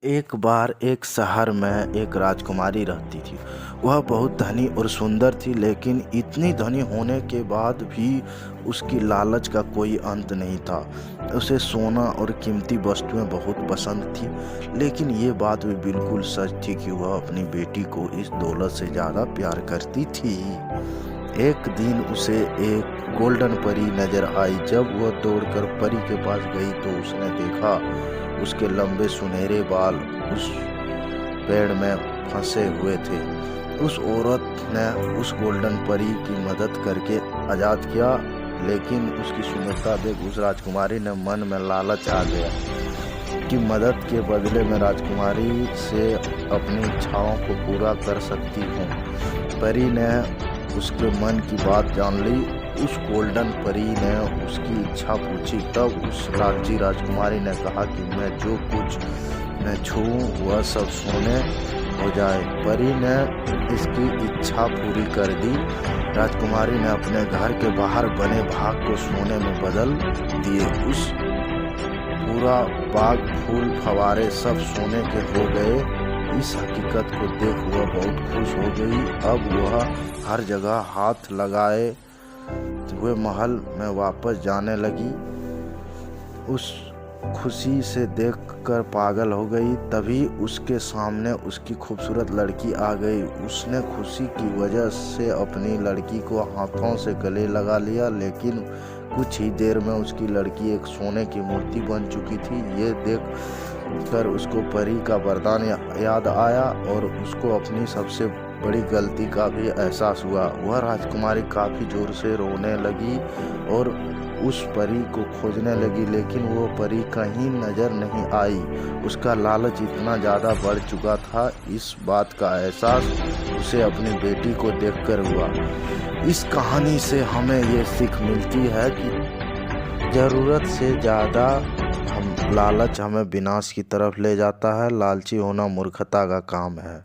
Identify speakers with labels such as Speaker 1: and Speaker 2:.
Speaker 1: एक बार एक शहर में एक राजकुमारी रहती थी। वह बहुत धनी और सुंदर थी, लेकिन इतनी धनी होने के बाद भी उसकी लालच का कोई अंत नहीं था। उसे सोना और कीमती वस्तुएं बहुत पसंद थी, लेकिन ये बात भी बिल्कुल सच थी कि वह अपनी बेटी को इस दौलत से ज़्यादा प्यार करती थी। एक दिन उसे एक गोल्डन परी नजर आई। जब वह दौड़कर परी के पास गई तो उसने देखा उसके लंबे सुनहरे बाल उस पेड़ में फंसे हुए थे। उस औरत ने उस गोल्डन परी की मदद करके आज़ाद किया, लेकिन उसकी सुंदरता देख उस राजकुमारी ने मन में लालच आ गया कि मदद के बदले में राजकुमारी से अपनी इच्छाओं को पूरा कर सकती हूँ। परी ने उसके मन की बात जान ली। उस गोल्डन परी ने उसकी इच्छा पूछी। तब उस लालची राजकुमारी ने कहा कि मैं जो कुछ मैं छूऊं वह सब सोने हो जाए। परी ने इसकी इच्छा पूरी कर दी। राजकुमारी ने अपने घर के बाहर बने भाग को सोने में बदल दिए। उस पूरा बाग, फूल, फवारे सब सोने के हो गए। इस हकीकत को देख वह बहुत खुश हो गई। अब वह हर जगह हाथ लगाए हुए महल में वापस जाने लगी। उस खुशी से देखकर पागल हो गई। तभी उसके सामने उसकी खूबसूरत लड़की आ गई। उसने खुशी की वजह से अपनी लड़की को हाथों से गले लगा लिया, लेकिन कुछ ही देर में उसकी लड़की एक सोने की मूर्ति बन चुकी थी। ये देख कर उसको परी का वरदान याद आया और उसको अपनी सबसे बड़ी गलती का भी एहसास हुआ। वह राजकुमारी काफ़ी ज़ोर से रोने लगी और उस परी को खोजने लगी, लेकिन वो परी कहीं नज़र नहीं आई। उसका लालच इतना ज़्यादा बढ़ चुका था। इस बात का एहसास उसे अपनी बेटी को देखकर हुआ। इस कहानी से हमें ये सीख मिलती है कि ज़रूरत से ज़्यादा लालच हमें विनाश की तरफ ले जाता है। लालची होना मूर्खता का काम है।